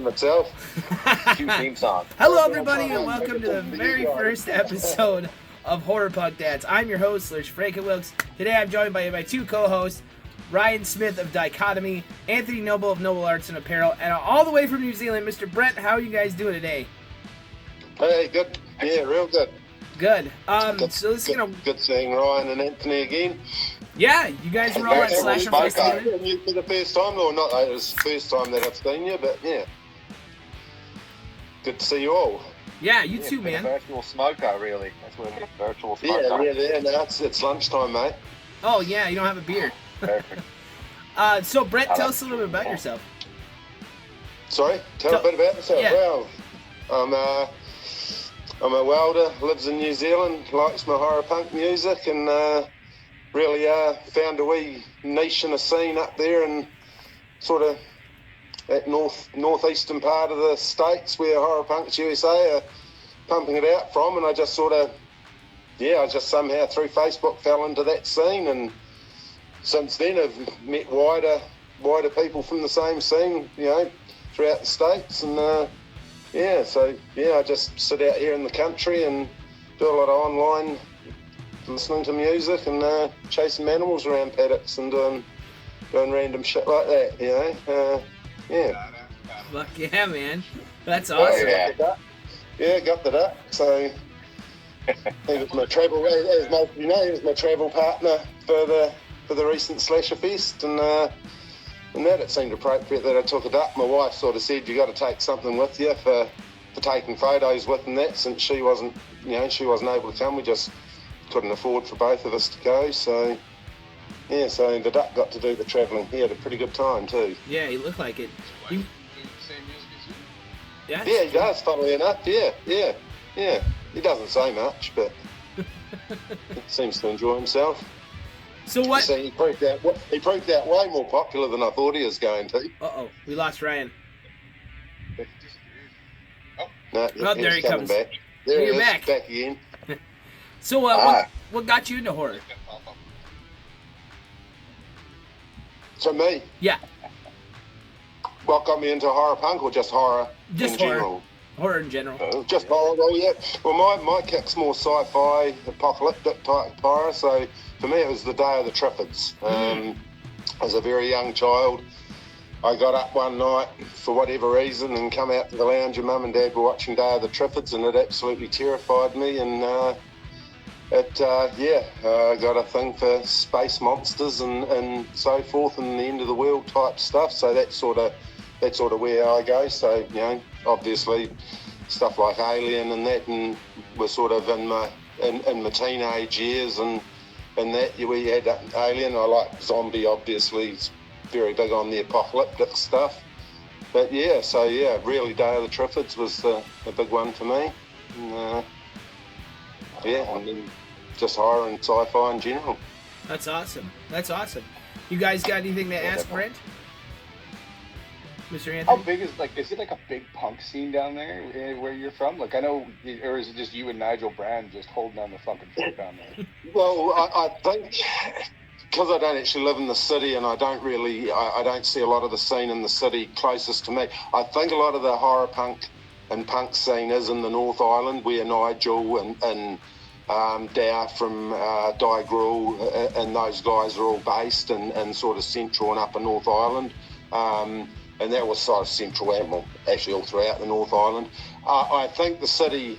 myself. Cue theme song. Hello, everybody, and welcome to the very first episode of Horror Punk Dads. I'm your host, Lurch Franken Wilkes. Today I'm joined by my two co-hosts, Ryan Smith of Dichotomy, Anthony Noble of Noble Arts and Apparel, and all the way from New Zealand, Mr. Brent. How are you guys doing today? Hey, good. Yeah, real good. Good. So this is good seeing Ryan and Anthony again. Yeah, you guys were all at Slasher Fest together. You for the first time, or not? It was the first time that I've seen you, but yeah. Good to see you all. Yeah, you too, man. Virtual smoker, really. That's what a virtual smoker. Yeah. No, it's lunchtime, mate. Oh yeah, you don't have a beer. Perfect. So Brent, tell us a little bit about yourself. Sorry, tell a bit about myself. Yeah. Well, I'm a welder, lives in New Zealand, likes my horror punk music, and really found a wee niche in a scene up there and sort of that northeastern part of the states where Horror Punks USA are pumping it out from, and I just somehow through Facebook fell into that scene, and since then I've met wider people from the same scene, throughout the states, and I just sit out here in the country and do a lot of online listening to music and chasing animals around paddocks and doing random shit like that, Yeah. Fuck yeah, man. That's awesome. Got the duck. So he was my travel, as most of you know, he was my travel partner for the recent Slasher Fest, and that it seemed appropriate that I took a duck. My wife sort of said you got to take something with you for taking photos with, and that since she wasn't able to come, we just couldn't afford for both of us to go. So. Yeah, so the duck got to do the travelling. He had a pretty good time too. Yeah, he looked like it. Do the same music as you? Yeah, he does, funnily enough. Yeah. He doesn't say much, but he seems to enjoy himself. So what? So he proved out way more popular than I thought he was going to. Uh-oh, we lost Ryan. No, there he comes. Back. There he You're is, back again. So what got you into horror? So me? Yeah. What got me into horror punk or just horror in general? Horror in general. Just horror, well, yeah. Well, my kick's more sci-fi, apocalyptic type horror, so for me it was the Day of the Triffids. As a very young child, I got up one night for whatever reason and come out to the lounge and Mum and Dad were watching Day of the Triffids, and it absolutely terrified me, and I got a thing for space monsters and so forth and the end of the world type stuff. So that's sort of where I go. So obviously stuff like Alien and that, and we're sort of in my teenage years and that we had Alien. I like zombie, obviously. It's very big on the apocalyptic stuff. But really Day of the Triffids was a big one for me. And then just horror and sci-fi in general. That's awesome. You guys got anything to ask Brent? Mr. Anthony? How big is it like a big punk scene down there where you're from? Like I know, or is it just you and Nigel Brand just holding down the fucking fort down there? Well, I think because I don't actually live in the city and I don't see a lot of the scene in the city closest to me. I think a lot of the horror punk and punk scene is in the North Island where Nigel and Dow from Die Gruel and those guys are all based and sort of central and upper North Island. And that was sort of central and actually all throughout the North Island. I think the city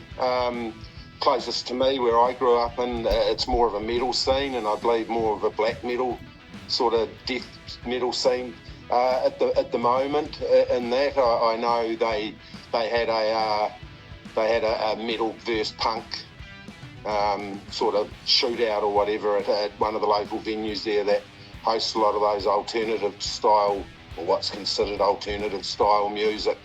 closest to me where I grew up in, it's more of a metal scene, and I believe more of a black metal sort of death metal scene at the moment. In that I know they had a metal versus punk sort of shootout or whatever at one of the local venues there that hosts a lot of those alternative style, or what's considered alternative style music,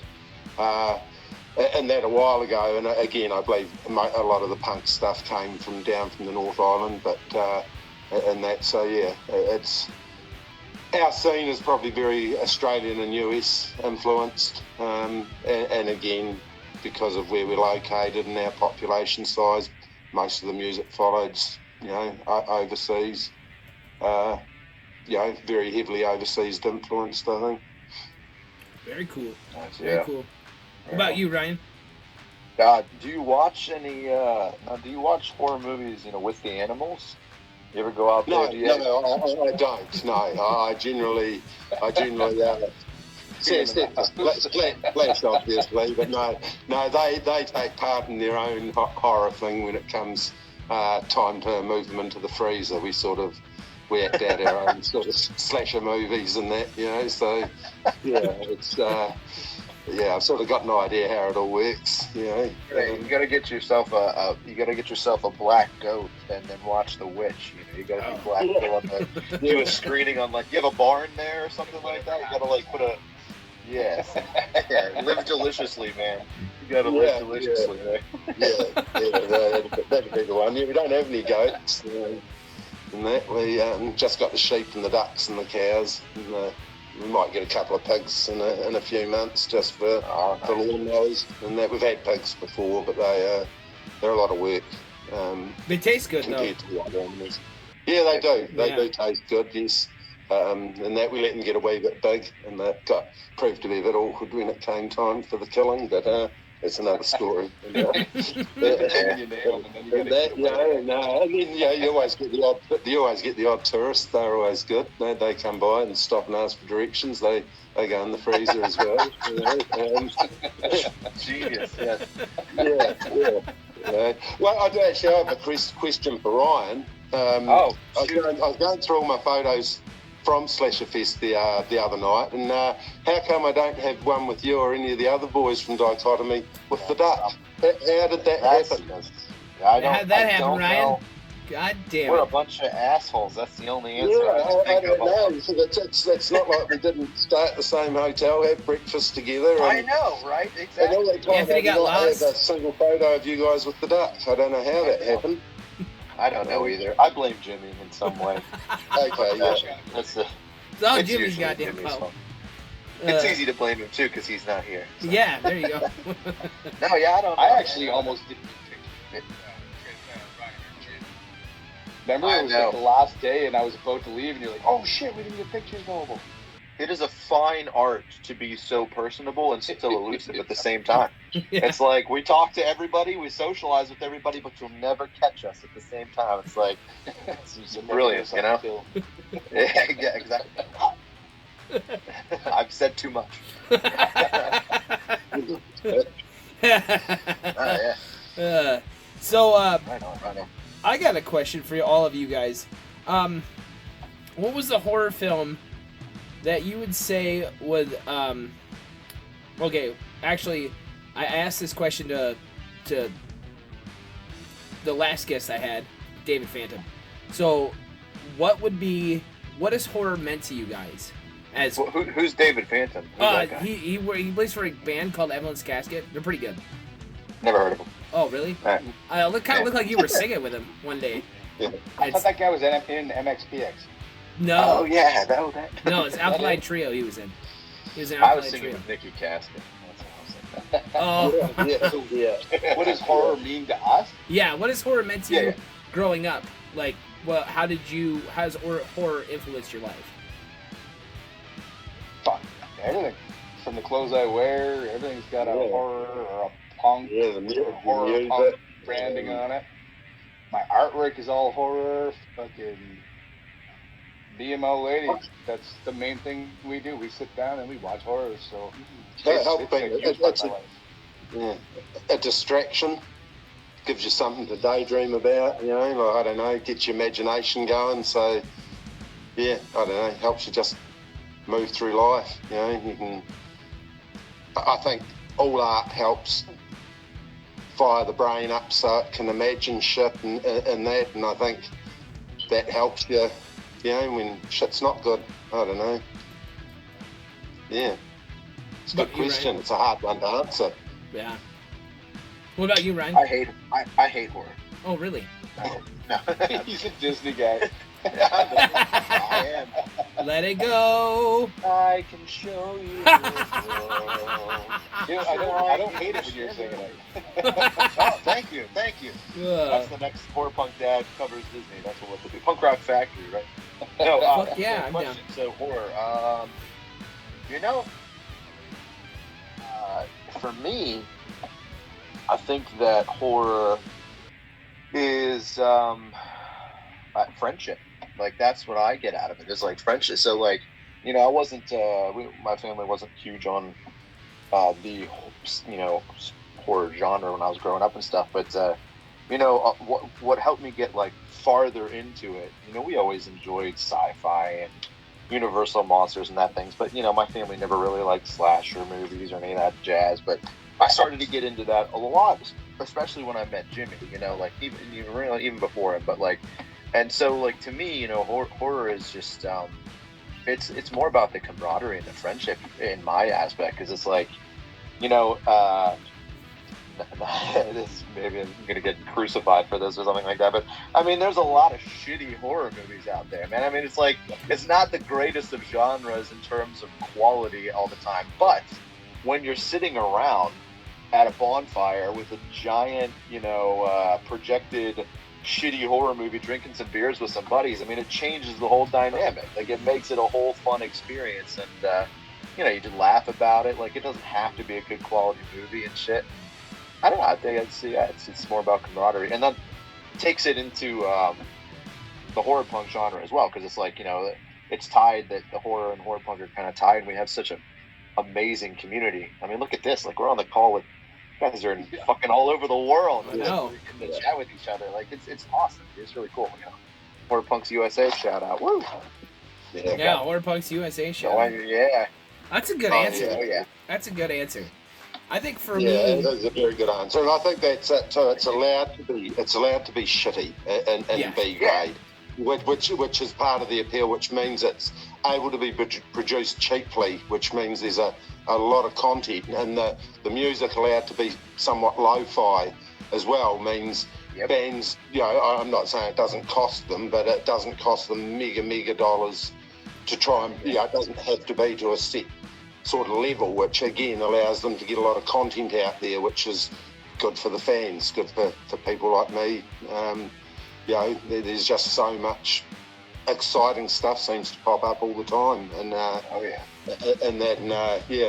and that a while ago. And again, I believe a lot of the punk stuff came down from the North Island, but and that, so yeah, it's our scene is probably very Australian and US influenced, and again, because of where we're located and our population size, most of the music followed, overseas, very heavily overseas influenced, I think. Very cool. Nice, Very yeah. cool. What about you, Ryan? Do you watch any? Do you watch horror movies? With the animals? You ever go out there? No, I don't. No, I generally. Flash, obviously, but no, they take part in their own horror thing when it comes time to move them into the freezer. We act out our own sort of slasher movies and that, So it's I've sort of got an idea how it all works, You gotta get yourself a black goat and then watch The Witch. You gotta be black goat do a screening on you have a barn there or something like that. You gotta put a live deliciously, man. You gotta live deliciously, man. That'd be the one. We don't have any goats. And that we just got the sheep and the ducks and the cows, and we might get a couple of pigs in a few months just for lawnmowers. And that we've had pigs before, but they're a lot of work. They taste good compared though. to the other animals. Yeah, they do. They do taste good. Yes. And that we let them get a wee bit big, and that proved to be a bit awkward when it came time for the killing. But it's another story. And then you always get the odd tourist. They're always good. They come by and stop and ask for directions. They go in the freezer as well. Genius. Yes. Yeah. Well, I do actually have a question for Ryan. I was going through all my photos from Slasher Fest the other night, and how come I don't have one with you or any of the other boys from Dichotomy with the duck? How did that happen? How'd that happen, Ryan? Know. God damn We're it. a bunch of assholes. That's the only answer I don't know. It's not like we didn't stay at the same hotel, have breakfast together. I know, right? Exactly. Anthony got lost. I have a single photo of you guys with the duck. I don't know how that happened. I don't know either. I blame Jimmy in some way. Okay, yeah. It's all Jimmy's goddamn fault. It's easy to blame him too because he's not here. So. Yeah, there you go. No, yeah, I don't know. I actually almost didn't pick it. Remember, it was the last day and I was about to leave and you're like, oh shit, we didn't get pictures available. It is a fine art to be so personable and still elusive at the same time. Yeah. It's like we talk to everybody, we socialize with everybody, but you'll never catch us at the same time. It's like it's brilliant, Yeah, exactly. I've said too much. So I know. I got a question for all of you guys. What was the horror film that you would say would okay, actually I asked this question to the last guest I had, David Phantom. So what has horror meant to you guys? As who's David Phantom? He plays for a band called Evelyn's Casket. They're pretty good. Never heard of him. Oh, really? Look like you were singing with him one day. Yeah. I thought that guy was in MXPX. No. Oh, yeah. No, it's Alkaline Trio he was in. He was in I Alkaline was singing Trio. with Nicky Casket. Yeah. What does horror mean to us? Yeah, what has horror meant to you growing up? Like, well, how has horror influenced your life? Fuck, everything. From the clothes I wear, everything's got a horror or a punk, horror punk branding on it. My artwork is all horror. Fucking BMO ladies. That's the main thing we do. We sit down and we watch horror. So it's a distraction. Gives you something to daydream about. I don't know, gets your imagination going. So I don't know, helps you just move through life. You can. I think all art helps fire the brain up so it can imagine shit and that, and I think that helps you, when shit's not good. I don't know. Yeah. It's a good question. It's a hard one to answer. Yeah. What about you, Ryan? I hate horror. Oh, really? No. He's a Disney guy. I am. Let it go. I can show you. I don't hate it when you're singing it. Oh, thank you. That's the next horrorpunk dad covers Disney. That's what we'll have to do. Punk Rock Factory, right? No. Fuck yeah, I'm down. So horror. for me, I think that horror is friendship. Like, that's what I get out of it, is like friendship. So like, you know, I wasn't my family wasn't huge on the horror genre when I was growing up and stuff, but what helped me get like farther into it, you know, we always enjoyed sci-fi and Universal monsters and that things, but you know, my family never really liked slasher movies or any of that jazz. But I started to get into that a lot, especially when I met Jimmy, you know, like even before him. But like, and so like, to me, you know, horror is just it's more about the camaraderie and the friendship in my aspect, because it's like, you know, maybe I'm gonna get crucified for this or something like that, but I mean, there's a lot of shitty horror movies out there, man. I mean, it's like, it's not the greatest of genres in terms of quality all the time, but when you're sitting around at a bonfire with a giant, you know, projected shitty horror movie, drinking some beers with some buddies, I mean, it changes the whole dynamic. Like, it makes it a whole fun experience, and you know, you can laugh about it. Like, it doesn't have to be a good quality movie and shit. I don't know. I think it's more about camaraderie, and that takes it into the horror punk genre as well, because it's like, you know, it's tied, that the horror and horror punk are kind of tied, and we have such an amazing community. I mean, look at this. Like, we're on the call with guys that are fucking all over the world, and they chat with each other. Like, it's awesome. It's really cool. You know, Horror Punks USA shout out. Woo! Yeah, Horror Punks USA shout out. Yeah. That's a good answer. Yeah. That's a good answer. I think for me, that's a very good answer, and I think that's it. So it's allowed to be shitty and B grade, which is part of the appeal. Which means it's able to be produced cheaply, which means there's a lot of content, and the music allowed to be somewhat lo-fi as well. Means bands, you know, I'm not saying it doesn't cost them, but it doesn't cost them mega dollars to try and, you know, it doesn't have to be to a set sort of level, which again allows them to get a lot of content out there, which is good for the fans, good for people like me. You know, there's just so much exciting stuff seems to pop up all the time, and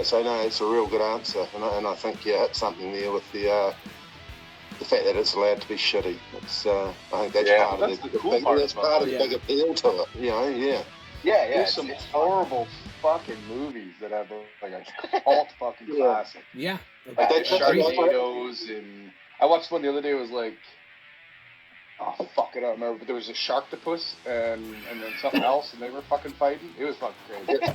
so no, it's a real good answer, and I think it's something there with the fact that it's allowed to be shitty. It's I think that's part of the big appeal to it. You know, There's some horrible fucking movies that have like a cult fucking classic. Yeah. Like Sharknadoes, and I watched one the other day. It was like, oh fuck, I don't remember, but there was a Sharktopus and then something else, and they were fucking fighting. It was fucking crazy.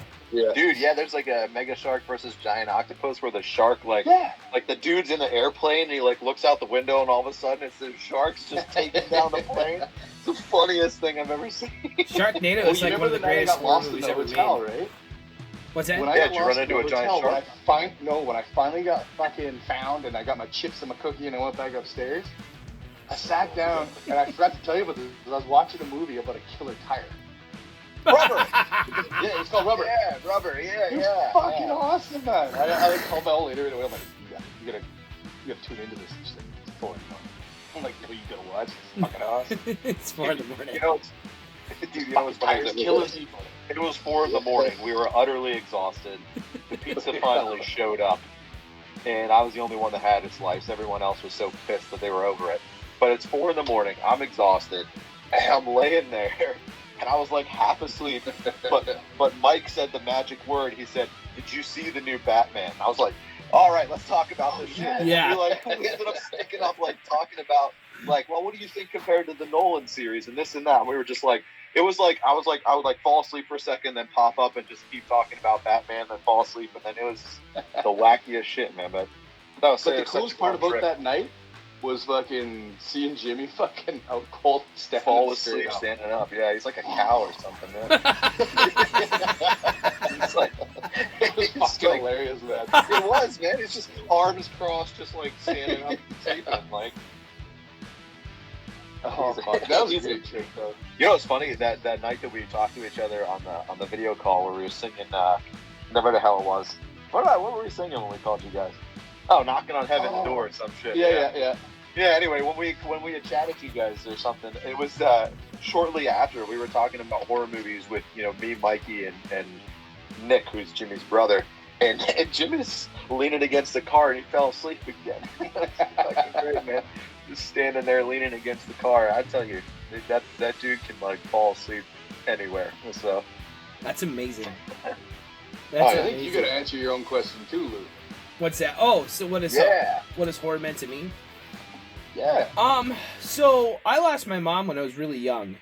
Dude, there's like a mega shark versus giant octopus where the shark like the dude's in the airplane and he like looks out the window and all of a sudden it's the sharks just taking down the plane. It's the funniest thing I've ever seen. Sharknado is like one of the greatest horror movies ever made. Right? What's that? Did you run into a giant shark? When I finally got fucking found and I got my chips and my cookie and I went back upstairs, I sat down and I forgot to tell you about this because I was watching a movie about a killer tire. Rubber! It's called Rubber. Yeah, Rubber, It was fucking awesome, man. I called my old lady right away. I'm like, you gotta tune into this. She's like, it's 4 in the morning. I'm like, well, you gotta watch. It's fucking awesome. It's 4 in the morning. You know, what's funny? It was 4 in the morning. We were utterly exhausted. The pizza finally showed up, and I was the only one that had a slice. Everyone else was so pissed that they were over it. But it's 4 in the morning. I'm exhausted, and I'm laying there, and I was like half asleep. But Mike said the magic word. He said, "Did you see the new Batman?" I was like, "All right, let's talk about this shit." Yeah. We ended up sticking up, like talking about, like, well, what do you think compared to the Nolan series and this and that? And we were just like, it was like I would like fall asleep for a second, then pop up and just keep talking about Batman, then fall asleep, and then it was the wackiest shit, man. But that was the coolest part about that night was fucking seeing Jimmy fucking out cold fall asleep standing up. Yeah, he's like a cow or something, man. It's like, it was fucking hilarious, man. It was, man. It's just arms crossed, just like standing up and sleeping, like. Oh, fuck. That was a great trick, though. You know what's funny? That night that we talked to each other on the video call where we were singing, never the hell it was. What were we singing when we called you guys? Oh, Knocking on Heaven's Door or some shit. Yeah. Yeah, anyway, when we had chatted to you guys or something, it was shortly after we were talking about horror movies with, you know, me, Mikey, and Nick, who's Jimmy's brother. And Jim is leaning against the car, and he fell asleep again. Fucking great, man. Just standing there leaning against the car. I tell you, that dude can like fall asleep anywhere. So That's amazing. I think you got to answer your own question too, Lou. What's that? Oh, so what is what is horror meant to me? Yeah. So I lost my mom when I was really young,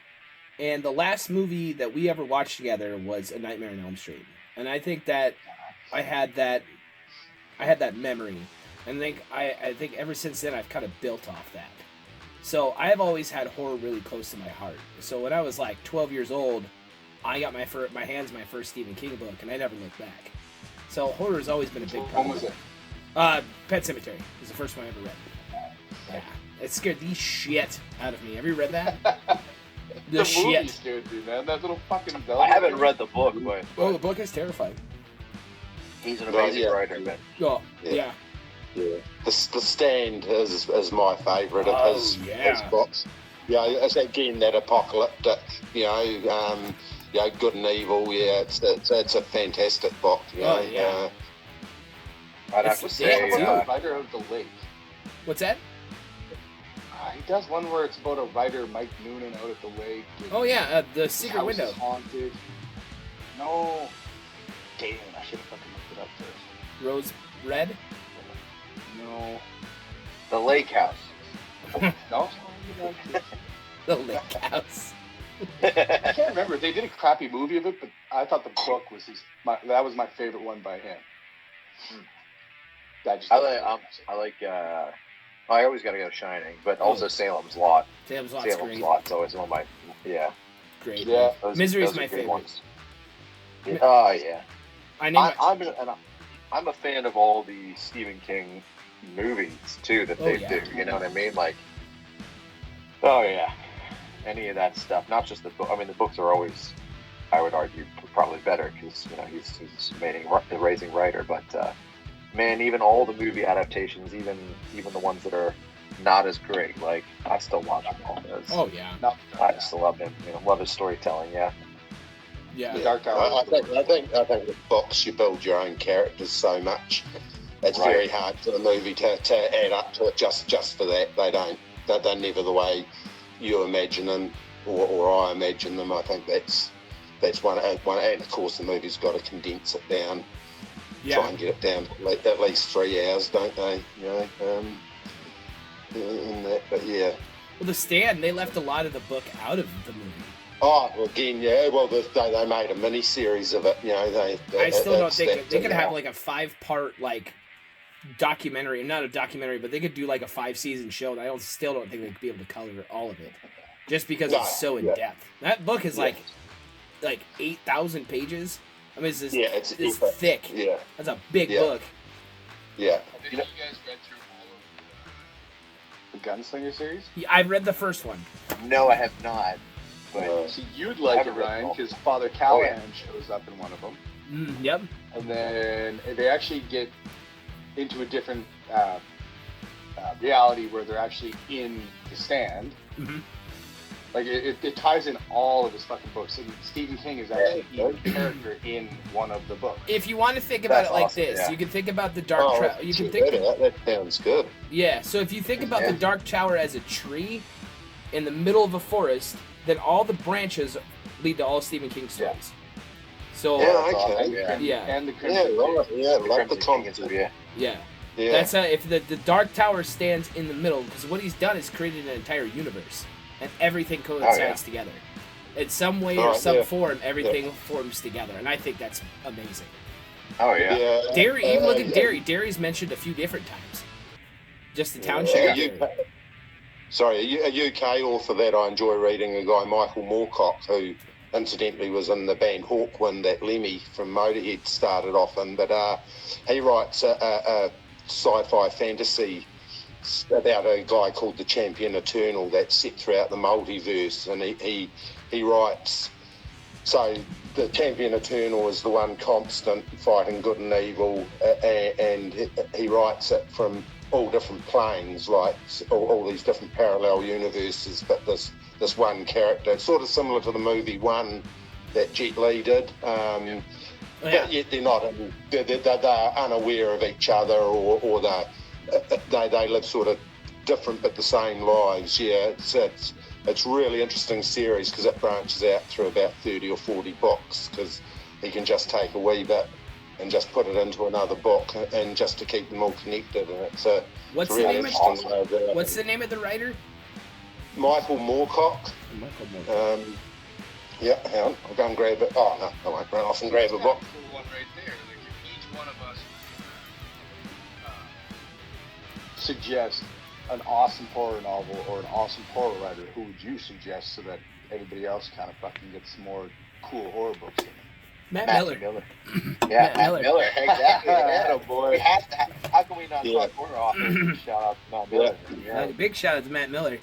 and the last movie that we ever watched together was A Nightmare on Elm Street, and I think that I had that memory, and I think ever since then I've kind of built off that. So I have always had horror really close to my heart. So when I was like 12 years old, I got my hands on my first Stephen King book, and I never looked back. So horror has always been a big part. When was it? Pet Sematary was the first one I ever read. Yeah, it scared the shit out of me. Have you read that? The shit. Movie scared me, man. That little fucking dog. I haven't read the book, but Oh, the book is terrifying. he's an amazing writer, man. Oh, yeah. Yeah. The Stand is my favourite of his books. Yeah, it's again that apocalyptic, good and evil. Yeah, it's a fantastic book. I'd have to say, Writer of the Lake. What's that? He does one where it's about a writer, Mike Noonan, out at the lake. Oh yeah, the Secret Window. Haunted. No. Damn, I should have fucking looked it up first. Rose Red. No. The Lake House. No. The Lake House. I can't remember. They did a crappy movie of it, but I thought the book was that was my favorite one by him. I always got to go Shining, but also Salem's Lot. Salem's Lot's always one of my great. Yeah, Misery is my favorite. Ones. Yeah. Oh yeah. I'm a fan of all the Stephen King movies too that they do. You know what I mean? Like, oh yeah, any of that stuff. Not just the book. I mean, the books are always, I would argue, probably better because he's a amazing writer. But man, even all the movie adaptations, even the ones that are not as great, like I still watch them all. Oh yeah. I still love him. Love his storytelling. Yeah. Yeah. I think with books you build your own characters so much. It's very hard for the movie to add up to it just for that. They're never the way you imagine them or I imagine them. I think that's one, and of course the movie's got to condense it down. Yeah. Try and get it down to at least 3 hours, don't they? But yeah. Well, The Stand, they left a lot of the book out of the movie. Oh, again, yeah. Well, they made a mini series of it. I still don't think they could have like a 5-part documentary. Not a documentary, but they could do like a 5-season show. And I still don't think they'd be able to color all of it, just because it's so in depth. That book is like 8,000 pages. I mean, it's thick. Yeah, that's a big book. Yeah. Have you guys read through all of the Gunslinger series? Yeah, I've read the first one. No, I have not. But see, you'd like it, Ryan, because Father Callahan shows up in one of them. Yep. And then they actually get into a different reality where they're actually in the Stand. Mm-hmm. Like it ties in all of his fucking books, and Stephen King is actually a character in one of the books. If you want to think about it like this, you can think about the Dark Tower. You can think that sounds good. Yeah. So if you think about the Dark Tower as a tree in the middle of a forest, then all the branches lead to all Stephen King stories. So and the Crimson like the comics. Yeah. That's if the Dark Tower stands in the middle, because what he's done is created an entire universe. And everything coincides together. In some way or some form, everything forms together. And I think that's amazing. Oh, yeah. Derry, even look at Derry. Derry's mentioned a few different times. Just the township. A UK author that I enjoy reading, a guy, Michael Moorcock, who incidentally was in the band Hawkwind that Lemmy from Motorhead started off in. But he writes a sci-fi fantasy about a guy called the Champion Eternal that's set throughout the multiverse, and he writes, so the Champion Eternal is the one constant fighting good and evil, and he writes it from all different planes, like all these different parallel universes, but this one character, it's sort of similar to the movie One that Jet Li did. but yet they're not. They're unaware of each other, or they live sort of different but the same lives. Yeah, it's really interesting series because it branches out through about 30 or 40 books because he can just take a wee bit and just put it into another book and just to keep them all connected. And What's really the name interesting. What's the name of the writer? Michael Moorcock. Michael Moore. Yeah, hang on. I'll go and grab it. Oh, no, I won't run off and grab a book. Cool one right there. Like if each one of us Suggest an awesome horror novel or an awesome horror writer, who would you suggest so that everybody else kind of fucking gets some more cool horror books in it? Matt Miller. Yeah, Matt Miller. Exactly. Yeah, boy. How can we not talk horror authors? Shout out to Matt Miller. Yeah. Big shout out to Matt Miller.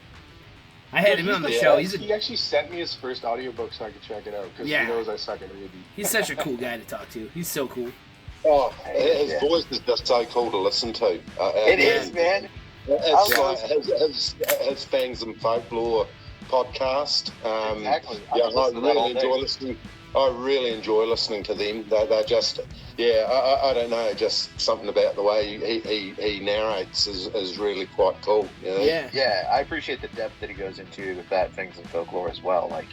I had him on the show. He actually sent me his first audiobook so I could check it out because he knows I suck at reading. He's such a cool guy to talk to. He's so cool. Oh, his voice is just so cool to listen to. It is, man. It's like his Fangs and Folklore podcast. Exactly. Yeah, I really enjoy listening to them. They're just, I don't know, just something about the way he narrates is really quite cool. You know? Yeah, I appreciate the depth that he goes into with that Things and Folklore as well. Like,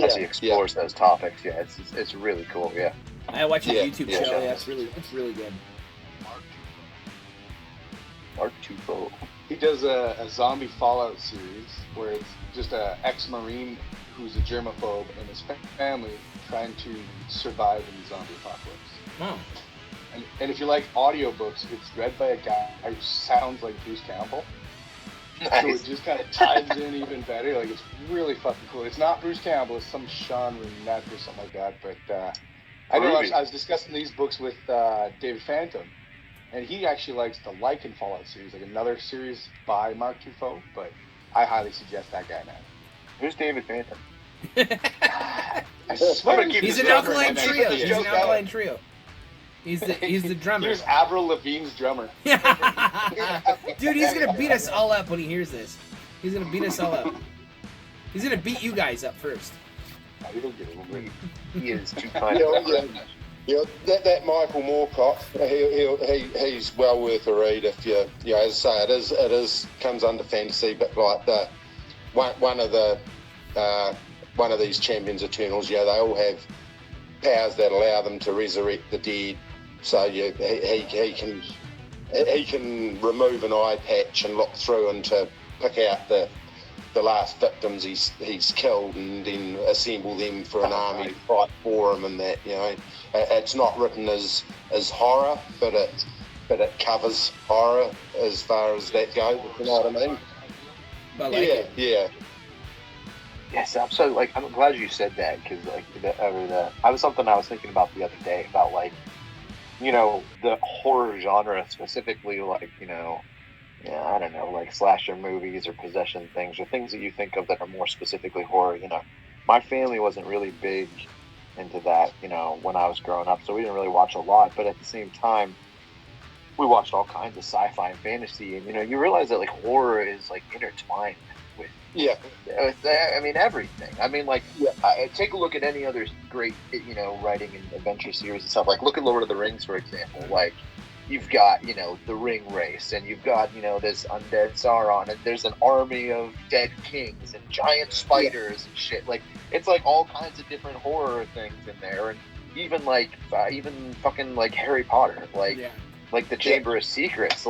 as he explores those topics, it's really cool. Yeah. I watch his YouTube show. Yeah, it's really good. Mark Tufo. He does a zombie Fallout series where it's just an ex-Marine who's a germaphobe and his family trying to survive in the zombie apocalypse. Wow. And if you like audiobooks, it's read by a guy who sounds like Bruce Campbell. Nice. So it just kind of ties in even better. Like, it's really fucking cool. It's not Bruce Campbell, it's some Sean Renette or something like that. But I know I was discussing these books with David Phantom, and he actually likes the Lycan Fallout series, like another series by Mark Tufo, but I highly suggest that guy, man. Who's David Phantom? I swear He's an alkaline trio. He's an alkaline trio. He's the drummer. Here's Avril Lavigne's drummer. Dude, he's gonna beat us all up when he hears this. He's gonna beat us all up. He's gonna beat you guys up first. He is too kind. That Michael Moorcock, he's well worth a read. If you as I say, it is comes under fantasy, but like the one of these champions Eternals, they all have powers that allow them to resurrect the dead. So he can remove an eye patch and look through and to pick out the last victims he's killed and then assemble them for an army to fight for him. And that, it's not written as horror, but it covers horror as far as that goes. You know what I mean? Yeah. Yes, absolutely. I'm glad you said that because I was something I was thinking about the other day about the horror genre specifically, I don't know, like slasher movies or possession things or things that you think of that are more specifically horror. My family wasn't really big into that, when I was growing up, so we didn't really watch a lot. But at the same time, we watched all kinds of sci-fi and fantasy, and you realize that horror is intertwined with everything. Take a look at any other great writing and adventure series and stuff. Look at Lord of the Rings, for example. You've got the ring race, and you've got this undead Sauron, and there's an army of dead kings and giant spiders and shit. It's all kinds of different horror things in there, and even fucking Harry Potter, the Chamber of Secrets,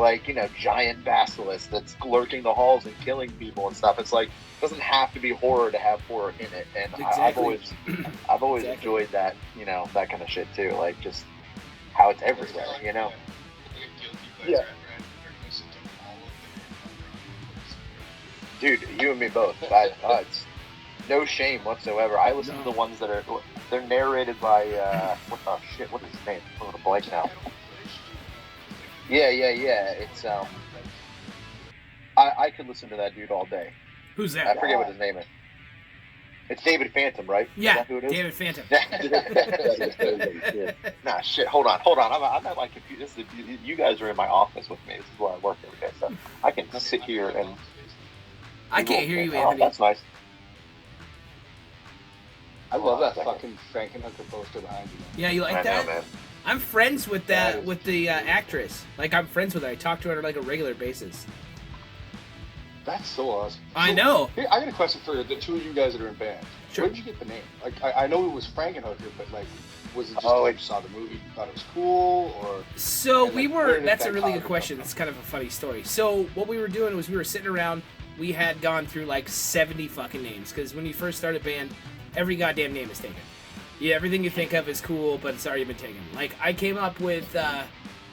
giant basilisk that's lurking the halls and killing people and stuff. It's it doesn't have to be horror to have horror in it, and exactly. I've always enjoyed that, that kind of shit too, just how it's everywhere, Yeah. Dude, you and me both. It's no shame whatsoever. I listen to the ones that they're narrated by what is his name? I'm gonna blank now. Yeah. It's I could listen to that dude all day. Who's that? I forget what his name is. It's David Phantom, right? Yeah, is that who it is? David Phantom. Nah, shit. Hold on. I'm at my computer. You guys are in my office with me. This is where I work every day, so I can sit here and. I can't hear you, Oh, Anthony. that's nice. I love that Second. fucking Frankenhooker poster behind you. Man. Yeah, you like I that? know, man. I'm friends with That that is- with the actress. Like I'm friends with her. I talk to her on like a regular basis. That's so awesome. I So, know. Here, I got a question for the two of you guys that are in bands. Sure. Where did you get the name? Like, I know it was Frankenhooker, but like, was it just Oh, like you saw the movie, thought it was cool, or? So And, we like, where were. did That's that a really good come question. from? It's kind of a funny story. So what we were doing was we were sitting around. We had gone through like 70 fucking names because when you first start a band, every goddamn name is taken. Yeah, everything you think of is cool, but it's already been taken. Like I came up with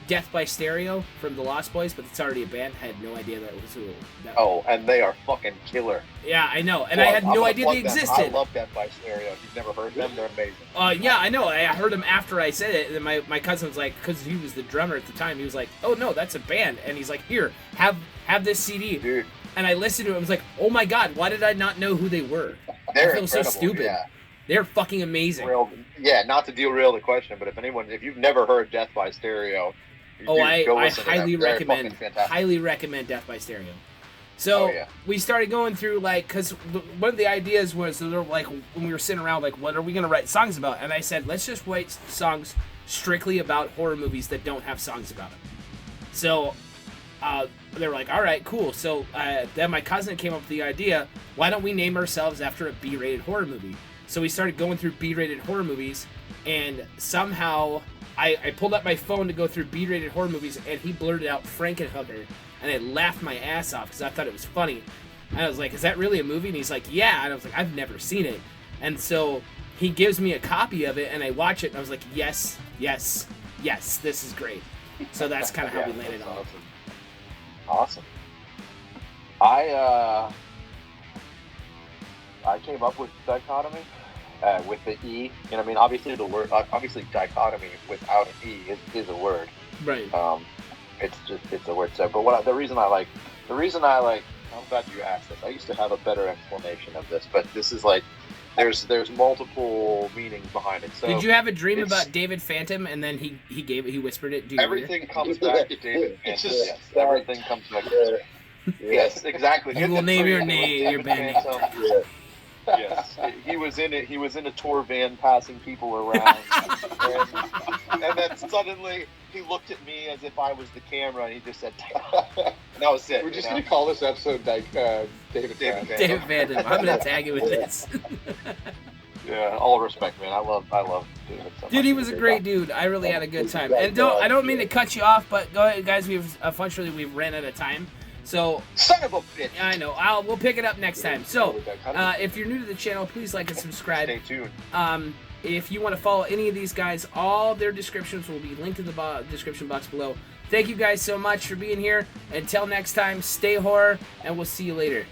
Death by Stereo from the Lost Boys, but it's already a band. I had no idea that was who. That Oh, and they are fucking killer. Yeah, I know, and I Plug. had I'm no gonna idea they plug them. existed. I love Death by Stereo. If you've never heard them, they're amazing. Yeah, I know. I heard him after I said it, and then my cousin was like, because he was the drummer at the time, he was like, "Oh no, that's a band," and he's like, "Here, have this CD." Dude, And I listened to it. I was like, "Oh my god, why did I not know who they were?" they're I feel so incredible. stupid. Yeah. They're fucking amazing. Not to derail the question, but if you've never heard Death by Stereo, Oh, dude, go I listen to them. highly They're recommend fucking fantastic. highly recommend Death by Stereo. So Oh, yeah. we started going through like because one of the ideas was they were like when we were sitting around like what are we gonna write songs about? And I said let's just write songs strictly about horror movies that don't have songs about them. So they were like, all right, cool. So then my cousin came up with the idea, why don't we name ourselves after a B-rated horror movie? So we started going through B-rated horror movies, and somehow I pulled up my phone to go through B-rated horror movies, and he blurted out Frankenhooker, and I laughed my ass off because I thought it was funny. And I was like, is that really a movie? And he's like, yeah. And I was like, I've never seen it. And so he gives me a copy of it, and I watch it, and I was like, yes, yes, yes, this is great. So that's kind of how we landed on it. Awesome. I came up with dichotomy with the E. You know what I mean? Obviously obviously dichotomy without an E is a word. Right. It's a word. So, but the reason I like, I'm glad you asked this. I used to have a better explanation of this, but this is like, there's multiple meanings behind it. So Did you have a dream it's- about David Phantom, and then he whispered it? Do you remember? everything comes back to David? It's Phantom. just- Yes, everything comes back. To Yes, exactly. You will name your your band name. Yes, he was in it. He was in a tour van passing people around, and then suddenly he looked at me as if I was the camera, and he just said, and that was it. We're just you gonna know? call this episode David David Phantom. Phantom. David Phantom. I'm gonna tag you with this. Yeah, all respect, man. I love David. So Dude, much. he was a great dude. I really had a good time. And I don't mean to cut you off, but go ahead, guys. Unfortunately we've ran out of time. So Son of a bitch. I know. We'll pick it up next time. So if you're new to the channel, please like and subscribe. Stay tuned. If you want to follow any of these guys, all their descriptions will be linked in the description box below. Thank you guys so much for being here. Until next time, stay horror, and we'll see you later.